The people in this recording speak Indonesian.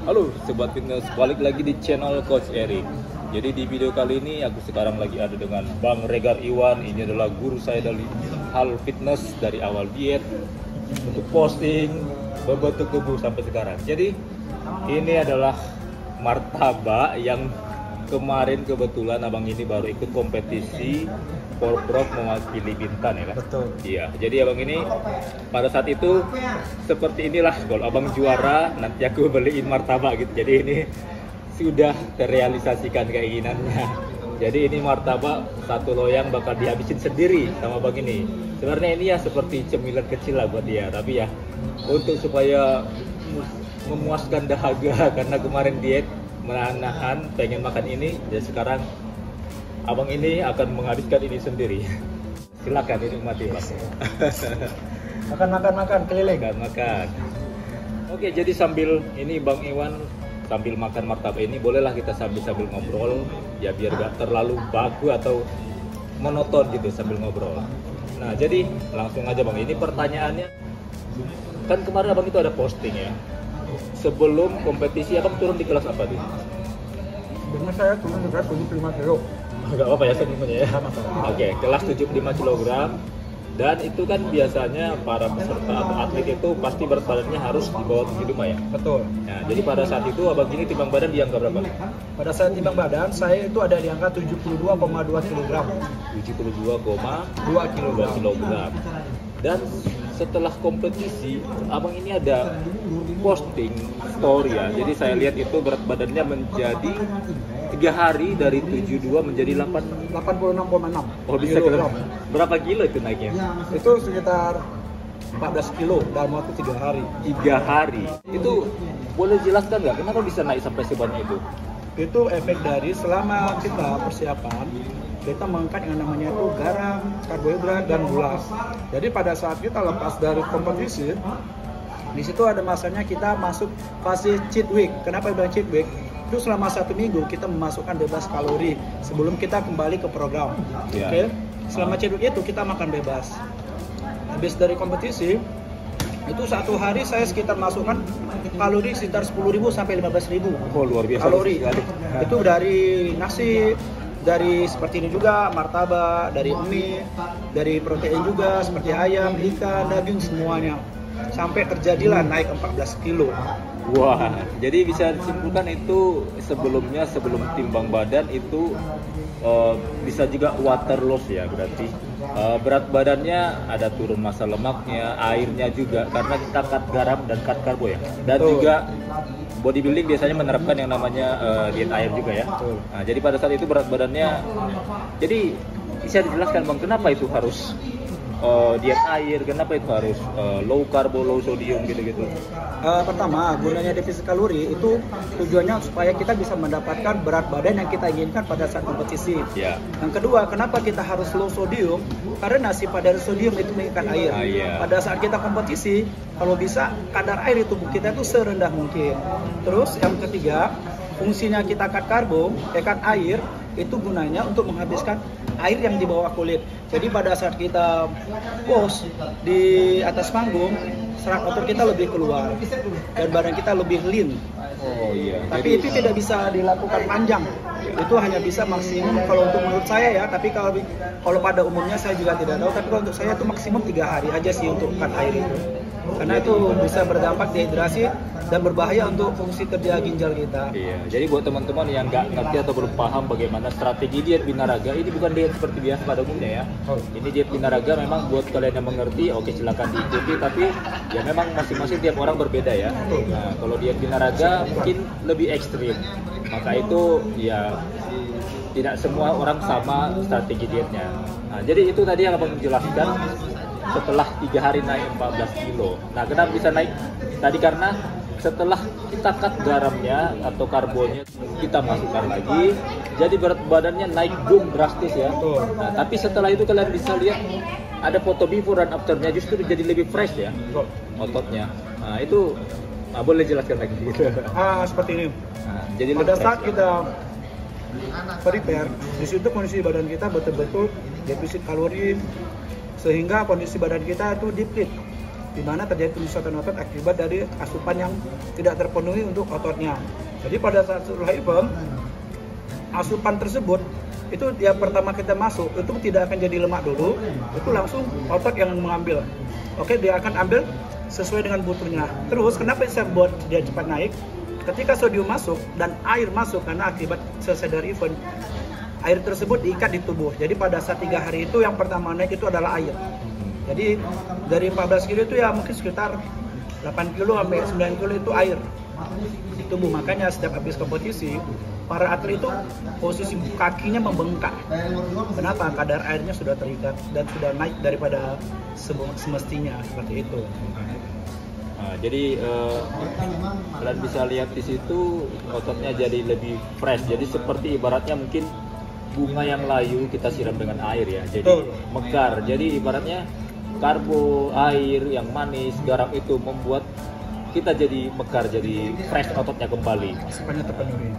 Halo Sobat Fitness, balik lagi di channel Coach Erik. Jadi di video kali ini aku sekarang lagi ada dengan Bang Regar Iwan. Ini adalah guru saya dari hal fitness dari awal diet untuk posting berbentuk tubuh sampai sekarang. Jadi ini adalah martabak yang kemarin kebetulan abang ini baru ikut kompetisi Porprov mewakili Bintan ya kan? Betul. Iya, jadi abang ini pada saat itu seperti inilah, kalau abang juara nanti aku beliin martabak gitu. Jadi ini sudah terrealisasikan keinginannya. Jadi ini martabak satu loyang bakal dihabisin sendiri sama abang ini. Sebenarnya ini ya seperti cemilan kecil lah buat dia, tapi ya untuk supaya memuaskan dahaga karena kemarin diet menahan pengen makan ini, dan sekarang abang ini akan menghabiskan ini sendiri. Silakan dinikmati Mas. Makan keliling. Makan. Oke, jadi sambil ini Bang Iwan sambil makan martabak ini, bolehlah kita sambil ngobrol ya, biar gak terlalu baku atau monoton gitu sambil ngobrol. Nah, jadi langsung aja Bang, ini pertanyaannya kan kemarin abang itu ada posting ya. Sebelum kompetisi abang turun di kelas apa tuh? Sebenarnya saya turun di berat 75 kilo. Gak apa-apa ya sebenarnya ya. Oke, kelas 75 kg. Dan itu kan biasanya para peserta atau atlet itu pasti berat badannya harus di bawah 75 ya. Betul. Nah, jadi pada saat itu abang ini timbang badan di angka berapa? Pada saat timbang badan saya itu ada di angka 72,2 kg. 72,2 kg. Dan setelah kompetisi abang ini ada posting story ya. Jadi saya lihat itu berat badannya menjadi 3 hari dari 72 menjadi 86,6. Oh, bisa ke berapa kilo itu naiknya? Itu sekitar 14 kilo dalam waktu 3 hari. 3 hari. Itu boleh jelaskan nggak kenapa bisa naik sampai sebanyak itu? Itu efek dari selama kita persiapan, kita mengangkat yang namanya itu garam, karbohidrat, dan gula. Jadi pada saat kita lepas dari kompetisi, di situ ada masanya kita masuk fase cheat week. Kenapa bilang cheat week? Itu selama 1 minggu kita memasukkan bebas kalori sebelum kita kembali ke program. Yeah. Oke? Selama cheat week itu kita makan bebas. Habis dari kompetisi, itu 1 hari saya sekitar masukkan kalori sekitar 10.000 sampai 15.000. Oh, luar biasa kalori. sekali. Itu dari nasi, dari seperti ini juga martabak, dari mie, dari protein juga seperti ayam, ikan, daging, semuanya. Sampai terjadilah naik 14 kilo. Wah, jadi bisa disimpulkan itu sebelum timbang badan itu bisa juga water loss ya, berarti berat badannya ada turun massa lemaknya, airnya juga karena kita cut garam dan cut karbo ya. Dan Betul. juga bodybuilding biasanya menerapkan yang namanya diet air juga ya. Betul. Nah, jadi pada saat itu berat badannya, jadi bisa dijelaskan Bang kenapa itu harus diet air, kenapa itu harus low carbo, low sodium gitu-gitu? Pertama, gunanya defisit kalori itu tujuannya supaya kita bisa mendapatkan berat badan yang kita inginkan pada saat kompetisi. Ya. Yang kedua, kenapa kita harus low sodium? Karena sifat dari sodium itu mengikat air. Iya. Pada saat kita kompetisi, kalau bisa kadar air di tubuh kita itu serendah mungkin. Terus yang ketiga, fungsinya kita cut karbo, cut air, itu gunanya untuk menghabiskan air yang di bawah kulit. Jadi pada saat kita pose di atas panggung, serat otot kita lebih keluar dan badan kita lebih lean. Oh iya. Tapi itu tidak bisa dilakukan panjang. Itu hanya bisa maksimum kalau untuk menurut saya ya. Tapi kalau pada umumnya saya juga tidak tahu. Tapi kalau untuk saya itu maksimum 3 hari aja sih untuk cut air itu. Karena itu bisa berdampak dehidrasi dan berbahaya untuk fungsi kerja ginjal kita. Iya, jadi buat teman-teman yang nggak ngerti atau belum paham bagaimana strategi diet binaraga, ini bukan diet seperti biasa pada umumnya ya. Ini diet binaraga memang buat kalian yang mengerti, oke silakan diikuti, tapi ya memang masing-masing tiap orang berbeda ya. Nah, kalau diet binaraga mungkin lebih ekstrim, maka itu ya tidak semua orang sama strategi dietnya. Nah, jadi itu tadi yang abang menjelaskan. Setelah 3 hari naik 14 kilo. Nah, kenapa bisa naik? Tadi karena setelah kita cut garamnya atau karbonnya, kita masukkan lagi, jadi berat badannya naik boom drastis ya. Nah, tapi setelah itu kalian bisa lihat ada foto before dan afternya, justru jadi lebih fresh ya ototnya. Nah, itu boleh jelaskan lagi gitu. Seperti ini. Nah, jadi pada saat kita prepare, di situ kondisi badan kita betul-betul defisit kalori, sehingga kondisi badan kita itu deplete. di mana terjadi penyusutan otot akibat dari asupan yang tidak terpenuhi untuk ototnya. Jadi pada saat sulfur asupan tersebut itu yang pertama kita masuk itu tidak akan jadi lemak dulu, itu langsung otot yang mengambil. Oke, dia akan ambil sesuai dengan butuhnya. Terus kenapa saya buat dia cepat naik? Ketika sodium masuk dan air masuk, karena akibat selesai dari event, air tersebut diikat di tubuh. Jadi pada saat 3 hari itu yang pertama naik itu adalah air. Jadi dari 14 kilo itu ya mungkin sekitar 8 kilo sampai 9 kilo itu air di tubuh. Makanya setiap habis kompetisi, para atlet itu posisi kakinya membengkak. Kenapa? Kadar airnya sudah terikat dan sudah naik daripada semestinya, seperti itu. Nah, jadi kalian bisa lihat di situ ototnya jadi lebih fresh. Jadi seperti ibaratnya mungkin bunga yang layu kita siram dengan air ya. Jadi mekar. Jadi ibaratnya karbo, air yang manis, garam itu membuat kita jadi mekar, jadi fresh ototnya kembali. Asupannya terpenuhi.